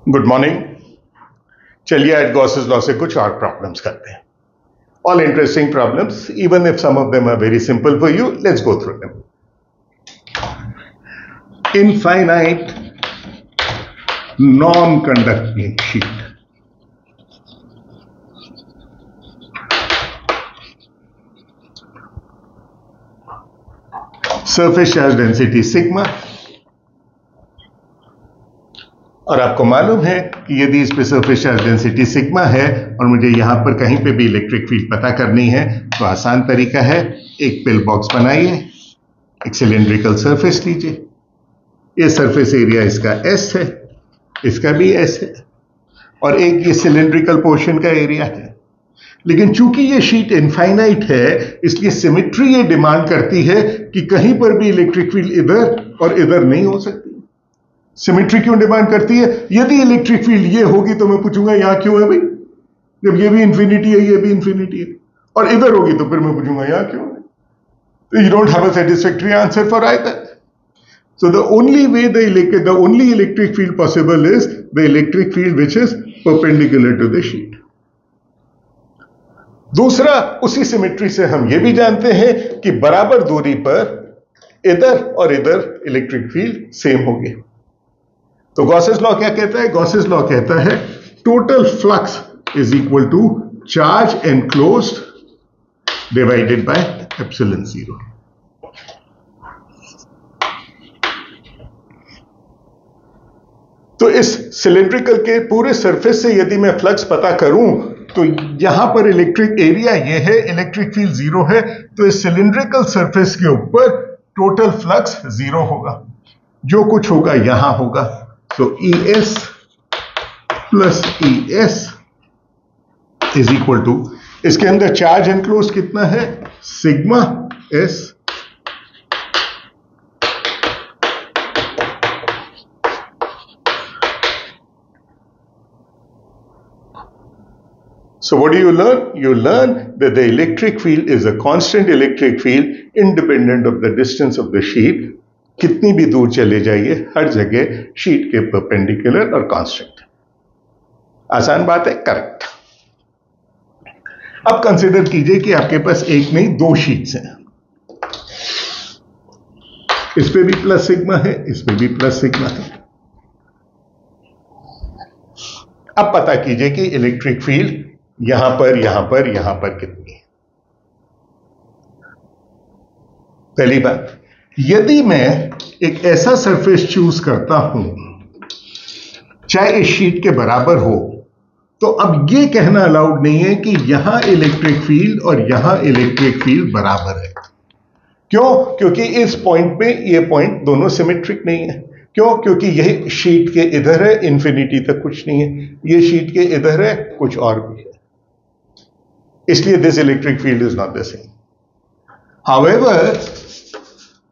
Good morning. चलिए आज Gauss's law से कुछ और प्रॉब्लम्स करते हैं। All interesting problems, even if some of them are very simple for you, let's go through them. Infinite non conducting sheet, surface charge density sigma, और आपको मालूम है कि यदि इस पे सरफेस चार्ज डेंसिटी सिग्मा है और मुझे यहां पर कहीं पे भी इलेक्ट्रिक फील्ड पता करनी है तो आसान तरीका है, एक पिल बॉक्स बनाइए, एक सिलेंड्रिकल सरफेस लीजिए, ये सरफेस एरिया इसका एस है, इसका भी एस है, और एक ये सिलेंड्रिकल पोर्शन का एरिया है। लेकिन चूंकि ये शीट इनफाइनाइट है इसलिए सिमेट्री ये डिमांड करती है कि कहीं पर भी इलेक्ट्रिक फील्ड इधर और इधर नहीं हो सकती। सिमेट्री क्यों डिमांड करती है? यदि इलेक्ट्रिक फील्ड ये होगी तो मैं पूछूंगा यहां क्यों है भाई, जब ये भी इंफिनिटी है ये भी इंफिनिटी है, और इधर होगी तो फिर मैं पूछूंगा यहां क्यों है। तो you don't have a satisfactory answer for either. So the only way the only electric field possible is the electric field which is perpendicular to the sheet. दूसरा, उसी सिमेट्री से हम ये भी जानते हैं कि बराबर दूरी पर इधर और इधर इलेक्ट्रिक फील्ड सेम होगी। तो गॉसेस लॉ क्या कहता है? गॉसेस लॉ कहता है total flux is equal to charge enclosed divided by epsilon zero. तो इस सिलेंड्रिकल के पूरे सरफेस से यदि मैं फ्लक्स पता करूं तो यहां पर इलेक्ट्रिक एरिया ये है, इलेक्ट्रिक फील्ड जीरो है, तो इस सिलेंड्रिकल सरफेस के ऊपर टोटल फ्लक्स जीरो होगा, जो कुछ होगा यहां होगा। तो ES plus ES is equal to, इसके अंदर चार्ज एनक्लोज कितना है? Sigma S So what do you learn? You learn that the electric field is a constant electric field independent of the distance of the sheet. कितनी भी दूर चले जाइए हर जगह शीट के परपेंडिकुलर और कांस्टेंट। आसान बात है, करेक्ट। अब कंसिडर कीजिए कि आपके पास एक नहीं दो शीट्स हैं, इस पे भी प्लस सिग्मा है, इस पे भी प्लस सिग्मा है। अब पता कीजिए कि इलेक्ट्रिक फील्ड यहां पर यहां पर यहां पर कितनी है। पहली बात, यदि मैं एक ऐसा सरफेस चूज करता हूं चाहे इस शीट के बराबर हो, तो अब यह कहना अलाउड नहीं है कि यहां इलेक्ट्रिक फील्ड और यहां इलेक्ट्रिक फील्ड बराबर है। क्यों? क्योंकि इस पॉइंट पे ये पॉइंट दोनों सिमेट्रिक नहीं है। क्यों? क्योंकि यह शीट के इधर है, इंफिनिटी तक कुछ नहीं है, ये शीट के इधर है, कुछ और भी है, इसलिए this electric field is not the same. However,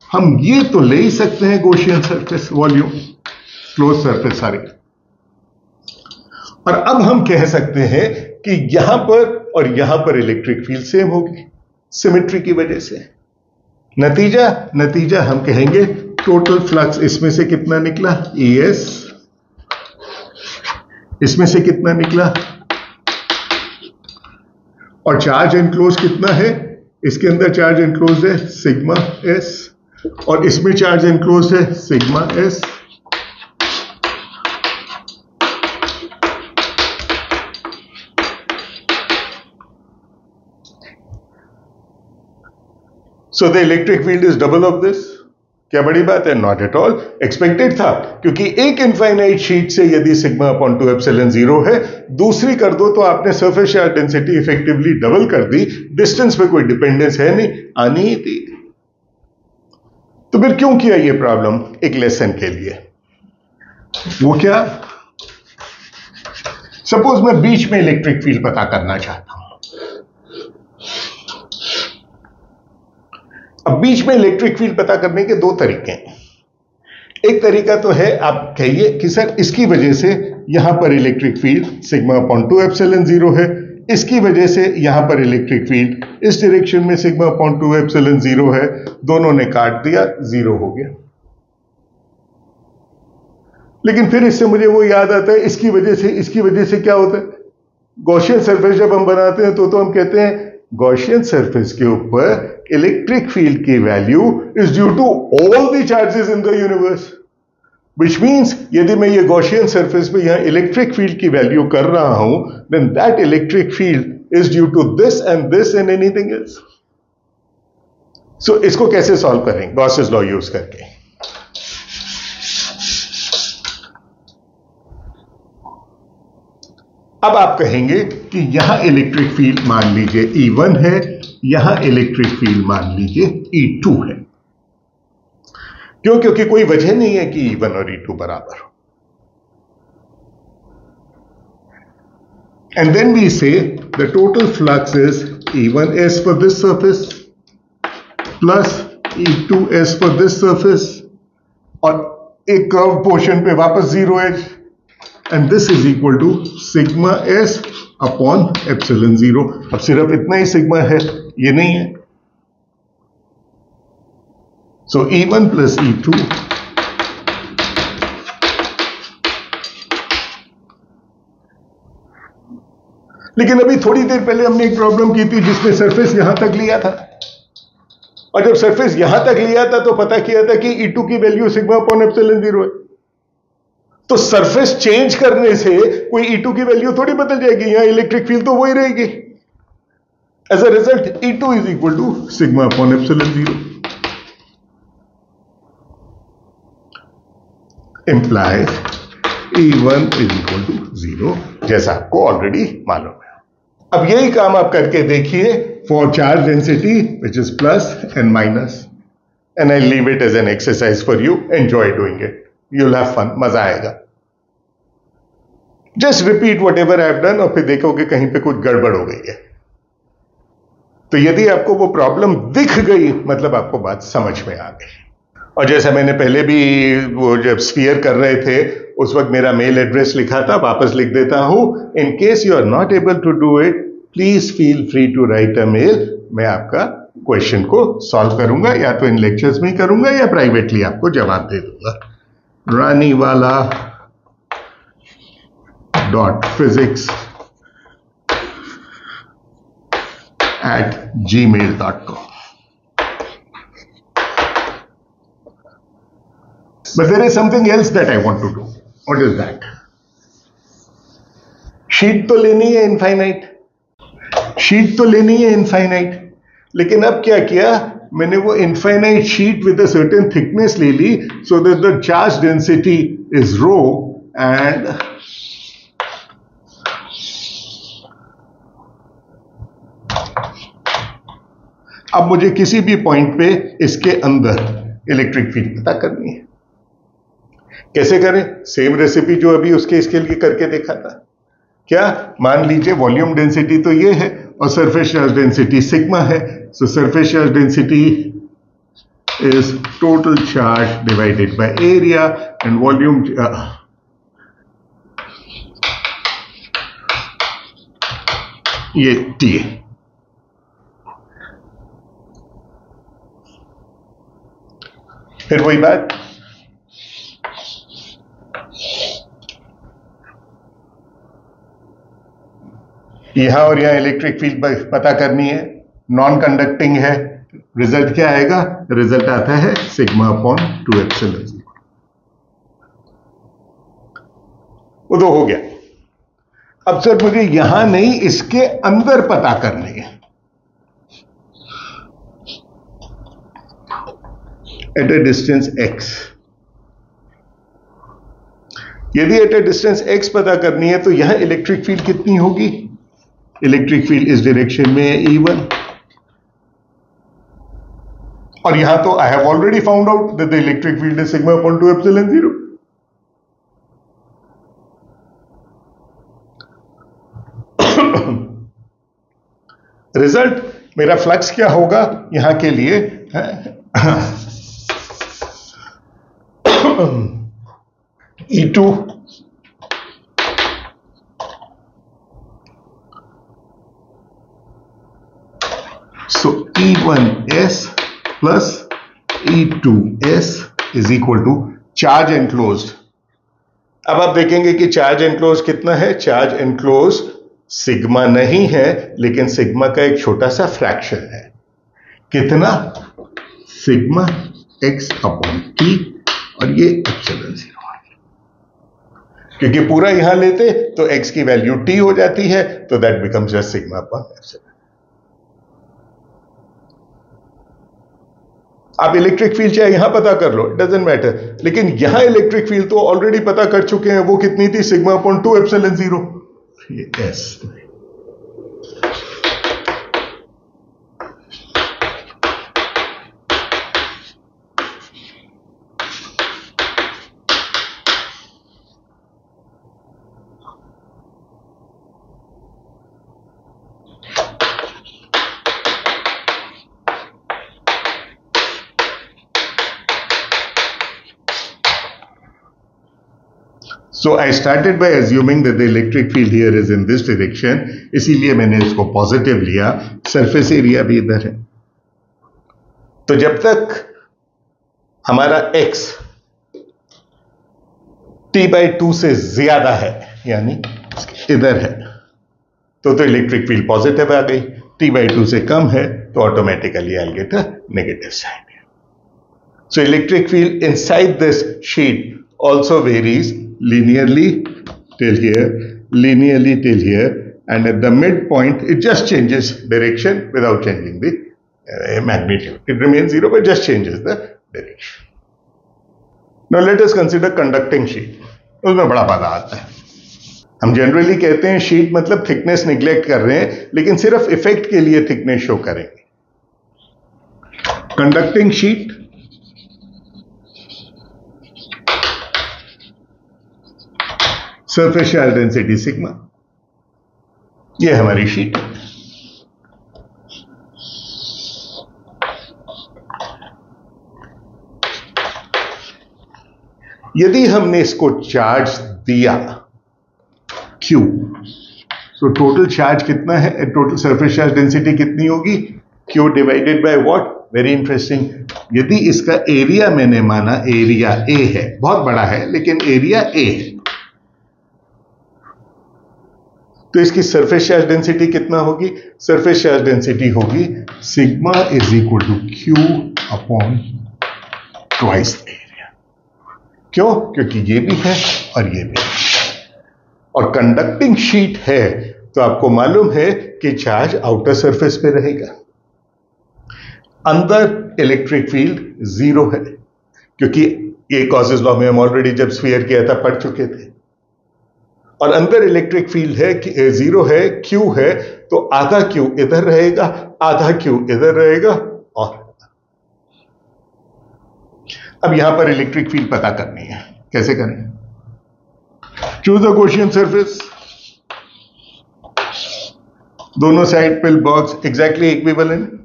हम ये तो ले ही सकते हैं Gaussian surface volume, close surface sorry, और अब हम कह सकते हैं कि यहां पर और यहां पर इलेक्ट्रिक फील्ड सेम होगी सिमेट्री की वजह से। नतीजा हम कहेंगे टोटल फ्लक्स इसमें से कितना निकला? ES, इसमें से कितना निकला? और चार्ज एनक्लोज कितना है? इसके अंदर चार्ज एनक्लोज है सिग्मा S, और इसमें चार्ज एनक्लोज है sigma S। So the electric field is double of this. क्या बड़ी बात है? Not at all. एक्सपेक्टेड था, क्योंकि एक इनफाइनाइट शीट से यदि सिग्मा अपॉन 2 एप्सिलॉन जीरो है, दूसरी कर दो तो आपने surface charge density effectively double कर दी, डिस्टेंस पे कोई डिपेंडेंस है नहीं, आनी ही थी। तो फिर क्यों किया ये प्रॉब्लम? एक लेसन के लिए। वो क्या? सपोज मैं बीच में इलेक्ट्रिक फील्ड पता करना चाहता हूं। अब बीच में इलेक्ट्रिक फील्ड पता करने के दो तरीके हैं। एक तरीका तो है आप कहिए कि सर इसकी वजह से यहां पर electric field sigma upon 2 epsilon zero है, इसकी वजह से यहां पर इलेक्ट्रिक फील्ड इस डायरेक्शन में सिग्मा अपॉन 2 एप्सिलॉन जीरो है, दोनों ने काट दिया, जीरो हो गया। लेकिन फिर इससे मुझे वो याद आता है, इसकी वजह से क्या होता है, गॉसियन सरफेस जब हम बनाते हैं तो हम कहते हैं गॉसियन सरफेस के ऊपर इलेक्ट्रिक फील्ड की value is due to all the charges in the universe, which means यदि मैं ये गॉसियन सरफेस पे यहां इलेक्ट्रिक फील्ड की वैल्यू कर रहा हूं, then that electric field is due to this and anything else. So इसको कैसे सॉल्व करेंगे? गॉसेस लॉ यूज करके। अब आप कहेंगे कि यहां इलेक्ट्रिक फील्ड मान लीजिए E1 है, यहां इलेक्ट्रिक फील्ड मान लीजिए E2 है। क्यों? क्योंकि कोई वजह नहीं है कि E1 और E2 बराबर हो। And then we say the total flux is E1s for this surface plus E2s for this surface, और एक कर्व पोर्शन पे वापस जीरो एज, and this is equal to sigma S upon epsilon zero. अब सिर्फ इतना ही सिग्मा है, ये नहीं है। सो E1 प्लस E2 लेकिन अभी थोड़ी देर पहले हमने एक प्रॉब्लम की थी जिसमें सरफेस यहां तक लिया था, और जब सरफेस यहां तक लिया था तो पता किया था कि E2 की value sigma upon epsilon zero है। तो सरफेस चेंज करने से कोई E2 की वैल्यू थोड़ी बदल जाएगी, यहां इलेक्ट्रिक फील्ड तो वही रहेगी। As a result E2 is equal to sigma upon epsilon zero, implies E1 is equal to zero, जैसा आपको ऑलरेडी मालूम है। अब यही काम आप करके देखिए for charge density which is plus and minus, and I leave it as an exercise for you, enjoy doing it, you'll have fun, मजा आएगा। Just repeat whatever I have done, और फिर देखोगे कहीं पे कुछ गड़बड़ हो गई है। तो यदि आपको वो प्रॉब्लम दिख गई, मतलब आपको बात समझ में आ गई। और जैसा मैंने पहले भी वो जब स्फीयर कर रहे थे उस वक्त मेरा मेल एड्रेस लिखा था, वापस लिख देता हूं, in case you are not able to do it please feel free to write a mail. मैं आपका क्वेश्चन को सॉल्व करूंगा, या तो इन लेक्चर्स में ही करूंगा या प्राइवेटली आपको जवाब दे दूंगा। raniwala.physics@gmail.com। But there is something else that I want to do. What is that? Sheet तो लेनी है इनफाइनाइट, लेकिन अब क्या किया मैंने, वो infinite sheet with a certain thickness ले ली, so that the charge density is rho, and अब मुझे किसी भी पॉइंट पे इसके अंदर इलेक्ट्रिक फील्ड पता करनी है। कैसे करें? सेम रेसिपी जो अभी उसके स्केल की करके देखा था। क्या? मान लीजिए वॉल्यूम डेंसिटी तो ये है और सरफेस चार्ज डेंसिटी सिग्मा है। सो surface charge density is total charge divided by area, and volume ये T है। फिर वही बात, यहां और यहां इलेक्ट्रिक फील्ड पता करनी है, नॉन कंडक्टिंग है, रिजल्ट क्या आएगा? रिजल्ट आता है सिग्मा अपॉन 2 एप्सिलॉन जीरो। वो तो हो गया। अब सर मुझे यहां नहीं, इसके अंदर पता करनी है। एट अ डिस्टेंस x, यदि एट अ डिस्टेंस x पता करनी है तो यहां इलेक्ट्रिक फील्ड कितनी होगी? इलेक्ट्रिक फील्ड इस डायरेक्शन में E1, और यहां तो I have already found out that the electric field is sigma upon 2 epsilon zero. Result मेरा फ्लक्स क्या होगा यहां के लिए? E2 so E1s plus E2s is equal to charge enclosed अब आप देखेंगे कि चार्ज एनक्लोज कितना है। चार्ज एनक्लोज सिग्मा नहीं है, लेकिन सिग्मा का एक छोटा सा फ्रैक्शन है। कितना? सिग्मा x अपॉन टी, और ये एप्सिलॉन 0। क्योंकि पूरा यहां लेते तो x की वैल्यू t हो जाती है, तो that becomes just sigma upon epsilon. आप इलेक्ट्रिक फील्ड चाहे यहां पता कर लो, इट डजंट मैटर, लेकिन यहां इलेक्ट्रिक फील्ड तो ऑलरेडी पता कर चुके हैं। वो कितनी थी? Sigma upon 2 epsilon 0। ये s। So I started by assuming that the electric field here is in this direction, इसीलिए मैंने इसको पॉजिटिव लिया। सरफेस एरिया भी इधर है। तो जब तक हमारा x t/2 से ज्यादा है, यानी इधर है, तो इलेक्ट्रिक फील्ड पॉजिटिव आ गई। t/2 से कम है तो automatically I get a negative sign. So electric field inside this sheet also varies linearly till here, and at the midpoint it just changes direction without changing the magnitude. It remains 0 but just changes the direction. Now let us consider conducting sheet. उसमें बड़ा मजा आता है। हम generally कहते हैं sheet मतलब thickness neglect कर रहे हैं, लेकिन सिर्फ इफेक्ट के लिए थिकनेस शो करेंगे। Conducting sheet surface charge density sigma, ये हमारी शीट है। यदि हमने इसको चार्ज दिया Q, तो टोटल चार्ज कितना है? टोटल सरफेस चार्ज डेंसिटी कितनी होगी? Q divided by what? Very interesting. यदि इसका एरिया मैंने माना एरिया A है, बहुत बड़ा है लेकिन एरिया A है, तो इसकी सरफेस चार्ज डेंसिटी कितना होगी? सरफेस चार्ज डेंसिटी होगी sigma is equal to Q upon twice area. क्यों? क्योंकि ये भी है और ये भी है, और कंडक्टिंग शीट है तो आपको मालूम है कि चार्ज आउटर सरफेस पे रहेगा। अंदर इलेक्ट्रिक फील्ड 0 है, क्योंकि ये कॉसेस लॉ में हम ऑलरेडी जब स्फीयर किया था पढ़ चुके थे। और अंदर इलेक्ट्रिक फील्ड है कि 0 है, Q है, तो आधा Q इधर रहेगा, आधा Q इधर रहेगा। और अब यहां पर इलेक्ट्रिक फील्ड पता करनी है। कैसे करें? चूज द क्वेश्चन सरफेस, दोनों side pill box exactly equivalent.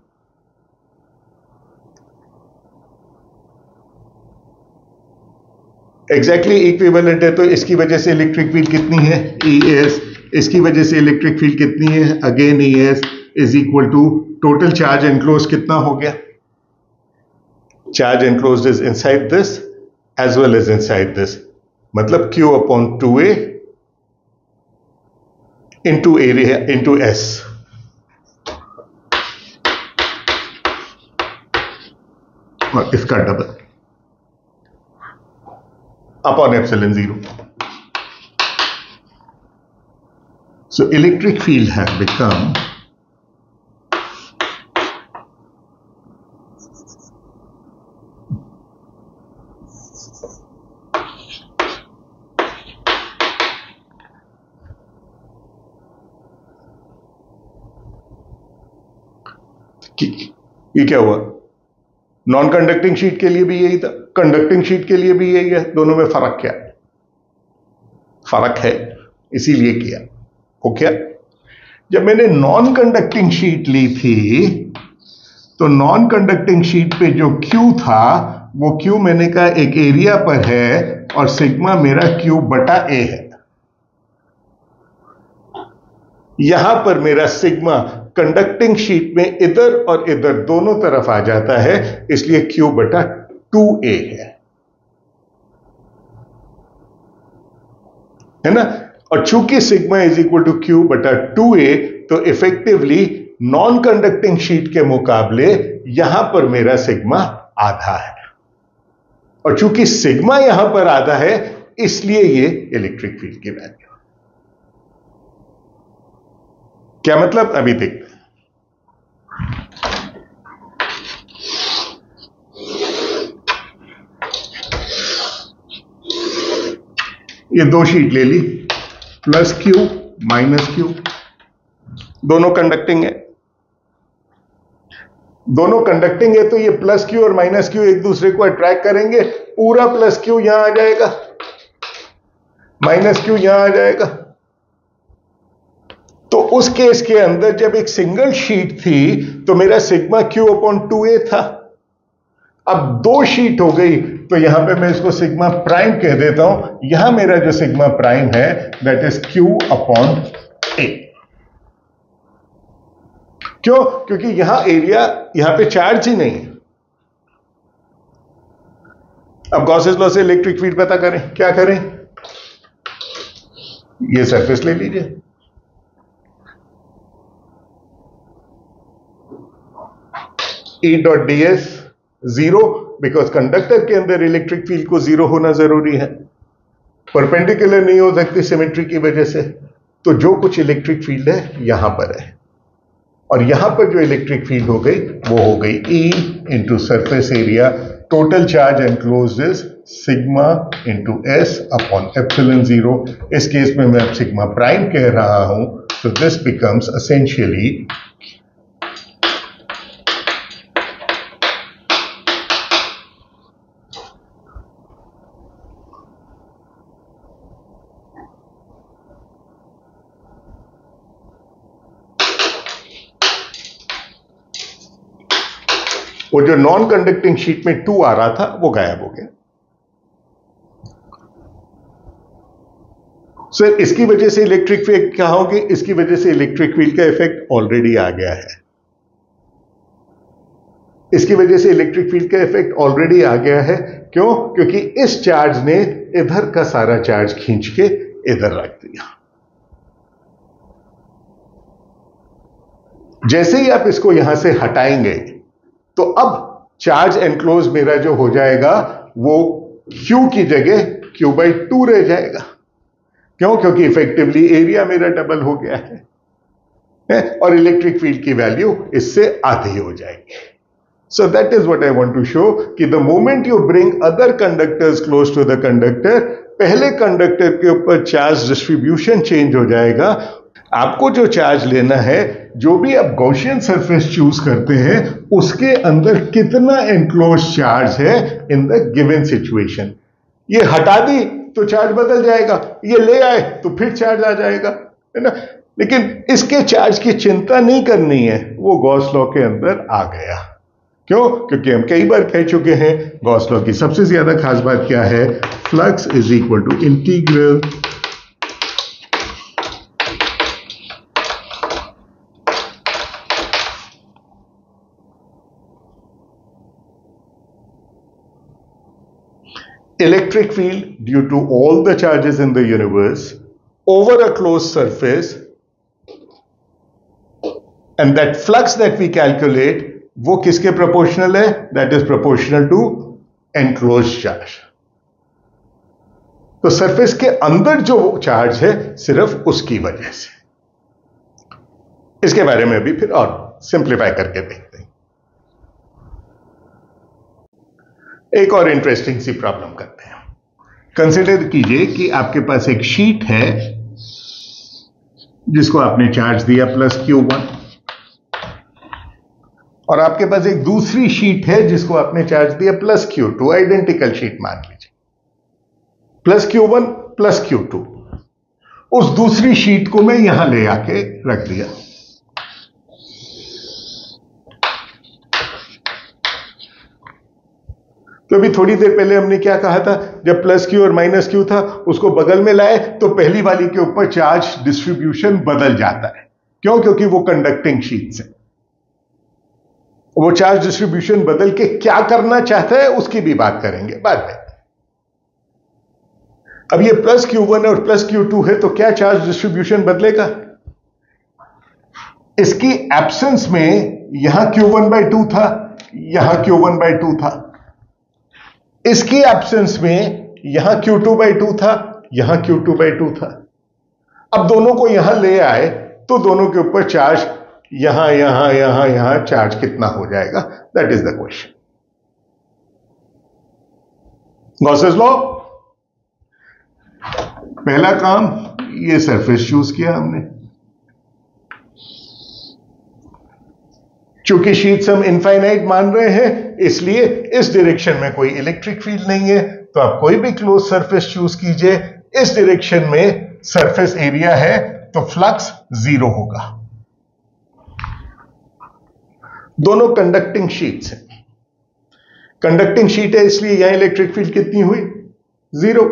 Exactly equivalent है तो इसकी वजह से इलेक्ट्रिक फील्ड कितनी है? ES। इसकी वजह से इलेक्ट्रिक फील्ड कितनी है? Again ES is equal to total charge enclose कितना हो गया? Charge enclose is inside this as well as inside this, मतलब Q upon 2A into area into S। और इसका double upon epsilon 0. So electric field has become ये क्या हुआ? Non conducting sheet के लिए भी यही था, कंडक्टिंग शीट के लिए भी यही है। दोनों में फर्क क्या है? फर्क है, इसीलिए किया। वो क्या? जब मैंने नॉन कंडक्टिंग शीट ली थी तो नॉन कंडक्टिंग शीट पे जो Q था वो Q मैंने कहा एक एरिया पर है और सिग्मा मेरा Q बटा A है। यहां पर मेरा सिग्मा कंडक्टिंग शीट में इधर और इधर दोनों तरफ आ जाता है, इसलिए Q बटा 2A है। है ना। और चूंकि sigma is equal to Q बटा 2a, तो इफेक्टिवली नॉन कंडक्टिंग शीट के मुकाबले यहां पर मेरा सिग्मा आधा है, और चूंकि सिग्मा यहां पर आधा है इसलिए ये इलेक्ट्रिक फील्ड की वैल्यू। क्या मतलब, अभी देखते हैं। ये दो शीट ले ली, प्लस क्यू माइनस क्यू, दोनों कंडक्टिंग है। दोनों कंडक्टिंग है तो ये प्लस क्यू और माइनस क्यू एक दूसरे को अट्रैक्ट करेंगे। पूरा प्लस क्यू यहां आ जाएगा, माइनस क्यू यहां आ जाएगा। तो उस केस के अंदर जब एक सिंगल शीट थी तो मेरा सिग्मा क्यू अपॉन 2a था। अब दो शीट हो गई तो यहां पे मैं इसको सिग्मा प्राइम कह देता हूं। यहां मेरा जो सिग्मा प्राइम है that is Q upon a। क्यों? क्योंकि यहां एरिया, यहां पे चार्ज ही नहीं है। अब गॉसेस लॉ से इलेक्ट्रिक फील्ड पता करें। क्या करें? ये सरफेस ले लीजिए, E dot D S zero, because conductor के अंदर इलेक्ट्रिक फील्ड को जीरो होना जरूरी है, परपेंडिकुलर नहीं हो सकती सिमेट्री की वजह से। तो जो कुछ इलेक्ट्रिक फील्ड है यहां पर है, और यहां पर जो इलेक्ट्रिक फील्ड हो गई वो हो गई E into surface area. Total charge enclosed is sigma into S upon epsilon zero. इस केस में मैं अब सिग्मा प्राइम कह रहा हूं, तो दिस बिकम्स एसेंशियली वो जो नॉन कंडक्टिंग शीट में 2 आ रहा था वो गायब हो गया। सर इसकी वजह से इलेक्ट्रिक फील्ड क्या होगी? इसकी वजह से इलेक्ट्रिक फील्ड का इफेक्ट ऑलरेडी आ गया है। इसकी वजह से इलेक्ट्रिक फील्ड का इफेक्ट ऑलरेडी आ गया है। क्यों? क्योंकि इस चार्ज ने इधर का सारा चार्ज खींच के इधर रख दिया। जैसे ही आप इसको यहां से हटाएंगे तो अब चार्ज एनक्लोज मेरा जो हो जाएगा वो Q की जगह Q/2 रह जाएगा। क्यों? क्योंकि इफेक्टिवली एरिया मेरा डबल हो गया है और इलेक्ट्रिक फील्ड की वैल्यू इससे आधी हो जाएगी। So that is what I want to show कि the moment you bring other conductors close to the conductor, पहले कंडक्टर के ऊपर चार्ज डिस्ट्रीब्यूशन चेंज हो जाएगा। आपको जो चार्ज लेना है, जो भी आप गॉसियन सरफेस चूज करते हैं उसके अंदर कितना एनक्लोज चार्ज है इन द गिवन सिचुएशन। ये हटा दी तो चार्ज बदल जाएगा, ये ले आए तो फिर चार्ज आ जाएगा, है ना। लेकिन इसके चार्ज की चिंता नहीं करनी है, वो गॉस लॉ के अंदर आ गया। क्यों? क्योंकि हम कई बार कह चुके हैं गॉस लॉ की सबसे ज्यादा खास बात क्या है? Flux is equal to integral electric field due to all the charges in the universe over a closed surface, and that flux that we calculate वो किसके प्रोपोर्शनल है? that is proportional to enclosed charge। तो surface के अंदर जो charge है सिर्फ उसकी वजह से। इसके बारे में भी फिर और सिंप्लीफाई करके देखते हैं। एक और इंटरेस्टिंग सी प्रॉब्लम करते हैं। कंसिडर कीजिए कि आपके पास एक शीट है जिसको आपने चार्ज दिया प्लस Q1, और आपके पास एक दूसरी शीट है जिसको आपने चार्ज दिया प्लस Q2। आइडेंटिकल शीट मान लीजिए, प्लस Q1 प्लस Q2। उस दूसरी शीट को मैं यहां ले आके रख दिया। तो अभी थोड़ी देर पहले हमने क्या कहा था? जब प्लस Q और माइनस Q था उसको बगल में लाए तो पहली वाली के ऊपर चार्ज डिस्ट्रीब्यूशन बदल जाता है। क्यों? क्योंकि वो कंडक्टिंग शीट्स है। वो चार्ज डिस्ट्रीब्यूशन बदल के क्या करना चाहता है उसकी भी बात करेंगे बाद में। अब ये प्लस Q1 और प्लस Q2 है, तो क्या चार्ज डिस्ट्रीब्यूशन बदलेगा? इसकी एब्सेंस में यहां Q1/2 था, यहां Q1/2 था। इसकी एब्सेंस में यहां Q2/2 था, यहां Q2/2 था। अब दोनों को यहां ले आए तो दोनों के ऊपर चार्ज यहां यहां यहां यहां चार्ज कितना हो जाएगा? That is the question. Gauss's law, पहला काम, ये सरफेस चूज किया हमने। चूंकि शीट्स हम इनफाइनाइट मान रहे हैं, इसलिए इस डायरेक्शन में कोई इलेक्ट्रिक फील्ड नहीं है, तो आप कोई भी क्लोज सरफेस चूज कीजिए। इस डायरेक्शन में सरफेस एरिया है तो फ्लक्स 0 होगा। दोनों कंडक्टिंग शीट्स हैं। कंडक्टिंग शीट है इसलिए यहां इलेक्ट्रिक फील्ड कितनी हुई? 0।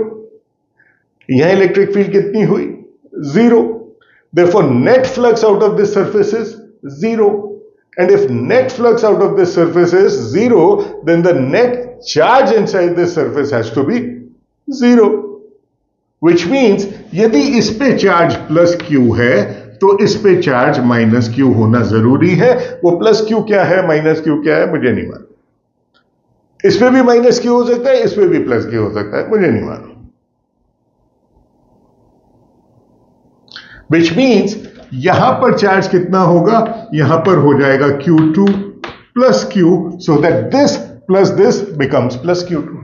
यहां इलेक्ट्रिक फील्ड कितनी हुई? 0। Therefore net flux out of this surface is 0. And if net flux out of this surface is 0, then the net charge inside this surface has to be 0. Which means यदि इस पे charge plus Q है तो इस पे charge minus Q होना जरूरी है। वो प्लस Q क्या है, माइनस Q क्या है, मुझे नहीं मालूम। इस पे भी माइनस Q हो सकता है, इस पे भी प्लस Q हो सकता है, मुझे नहीं मालूम। Which means यहां पर चार्ज कितना होगा? यहां पर हो जाएगा Q2 plus Q, so that this plus this becomes plus Q2,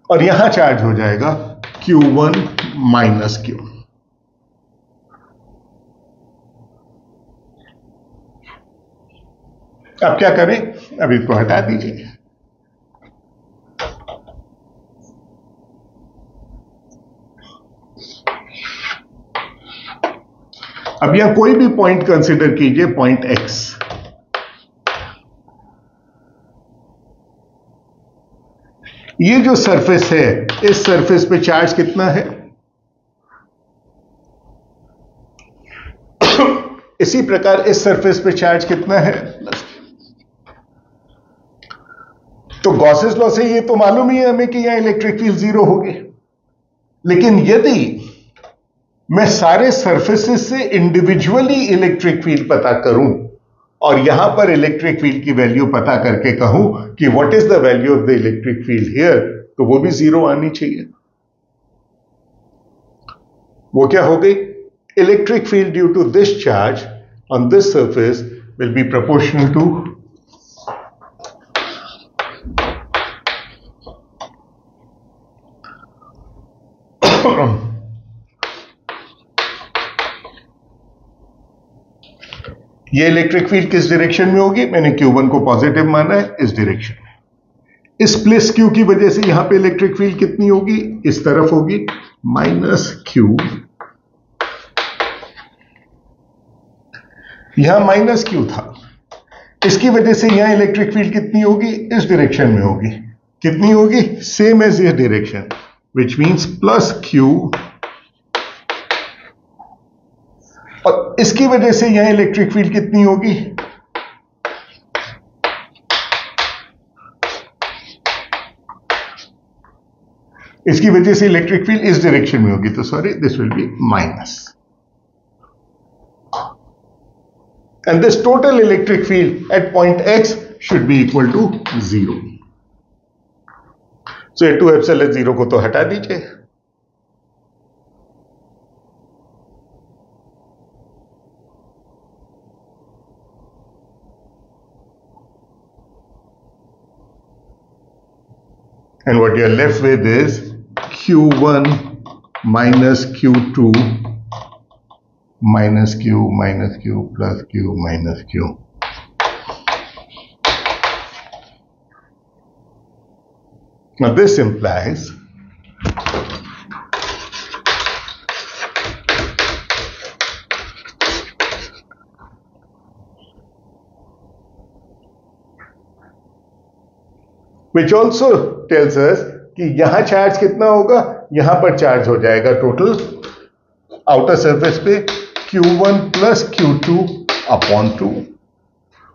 और यहां चार्ज हो जाएगा Q1 माइनस Q। अब क्या करें? अब इसको हटा दीजिए। अब यहां कोई भी पॉइंट कंसीडर कीजिए, पॉइंट X। ये जो सरफेस है, इस सरफेस पे चार्ज कितना है? इसी प्रकार इस सरफेस पे चार्ज कितना है? तो गॉसेस लॉ से ये तो मालूम ही है हमें कि यहां इलेक्ट्रिक फील्ड 0 होगी। लेकिन यदि मैं सारे सरफेसेस से इंडिविजुअली इलेक्ट्रिक फील्ड पता करूं और यहां पर इलेक्ट्रिक फील्ड की वैल्यू पता करके कहूं कि what is the value of the electric field here, तो वो भी 0 आनी चाहिए। वो क्या हो गई? Electric field due to this charge on this surface will be proportional to ये इलेक्ट्रिक फील्ड किस डायरेक्शन में होगी? मैंने Q1 को पॉजिटिव माना है, इस डायरेक्शन में। इस प्लस Q की वजह से यहां पे इलेक्ट्रिक फील्ड कितनी होगी? इस तरफ होगी, माइनस Q। यहां माइनस Q था, इसकी वजह से यहां इलेक्ट्रिक फील्ड कितनी होगी? इस डायरेक्शन में होगी। कितनी होगी? सेम एज ये direction, which means plus Q। और इसकी वजह से यहां इलेक्ट्रिक फील्ड कितनी होगी? इसकी वजह से इलेक्ट्रिक फील्ड इस डायरेक्शन में होगी, तो sorry, this will be minus. And this total electric field at point X should be equal to 0। So ये 2 एप्सिलॉन 0 को तो हटा दीजिए। And what you're left with is Q1 minus Q2 minus Q minus Q plus Q minus Q. Now this implies which also tells us कि यहां charge कितना होगा? यहां पर चार्ज हो जाएगा टोटल आउटर सरफेस पे Q1 प्लस Q2 अपॉन 2,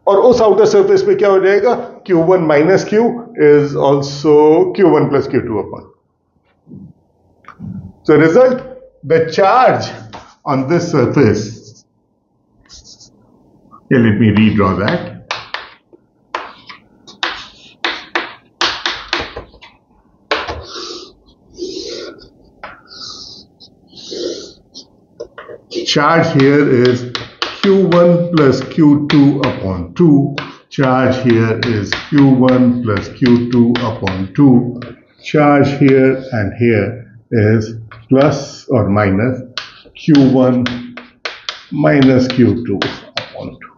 और उस आउटर सरफेस पे क्या हो जाएगा? Q1 minus Q is also Q1 plus Q2 upon. So result, the charge on this surface, here let me redraw that. Charge here is Q1 plus Q2 upon 2. Charge here is Q1 plus Q2 upon 2. Charge here and here is plus or minus Q1 minus Q2 upon 2.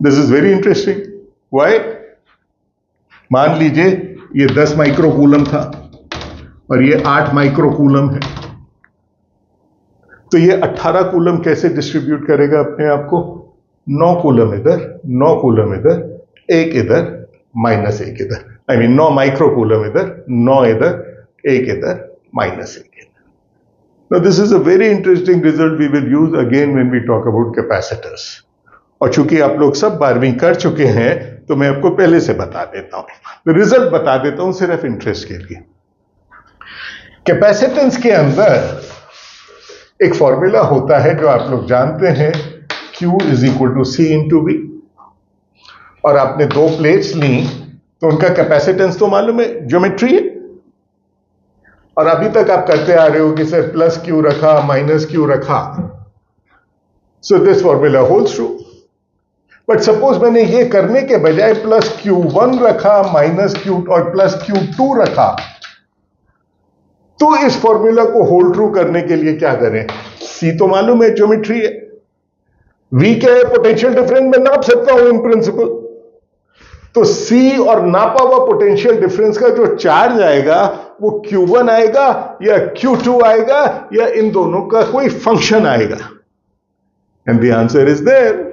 This is very interesting. Why? मान लीजिए ये 10 microcoulomb था और ये 8 microcoulomb है, तो ये 18 coulomb कैसे डिस्ट्रीब्यूट करेगा अपने आप को? 9 कूलम इधर, 9 कूलम इधर, 1 इधर, माइनस 1 इधर, आई मीन 9 माइक्रोकूलम इधर, 9 इधर, 1 इधर, माइनस 1 इधर. Now this is a very interesting result we will use again when we talk about capacitors. और चूंकि आप लोग सब 12वीं कर चुके हैं तो मैं आपको पहले से बता देता हूं, तो रिजल्ट बता देता हूं सिर्फ इंटरेस्ट के लिए. कैपेसिटेंस के अंदर एक फॉर्मूला होता है जो आप लोग जानते हैं, Q is equal to C into V. और आपने 2 प्लेट्स ली तो उनका कैपेसिटेंस तो मालूम है, ज्योमेट्री है. और अभी तक आप करते आ रहे हो कि सर प्लस Q रखा, माइनस Q रखा. So this formula holds true. But suppose मैंने ये करने के बजाय प्लस Q1 रखा, माइनस Q और प्लस Q2 रखा, तो इस फॉर्मूला को होल्ड ट्रू करने के लिए क्या करें? C तो मालूम है, ज्योमेट्री है. V क्या है? पोटेंशियल डिफरेंस में नाप सकता हूं इन प्रिंसिपल. तो C और नापा हुआ पोटेंशियल डिफरेंस का जो चार्ज आएगा वो Q1 आएगा या Q2 आएगा या इन दोनों का कोई फंक्शन आएगा. And the answer is there.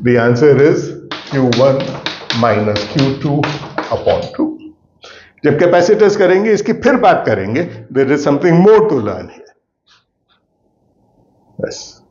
The answer is Q1 minus Q2 upon 2. जब कैपेसिटर्स करेंगे इसकी फिर बात करेंगे. There is something more to learn here. Yes.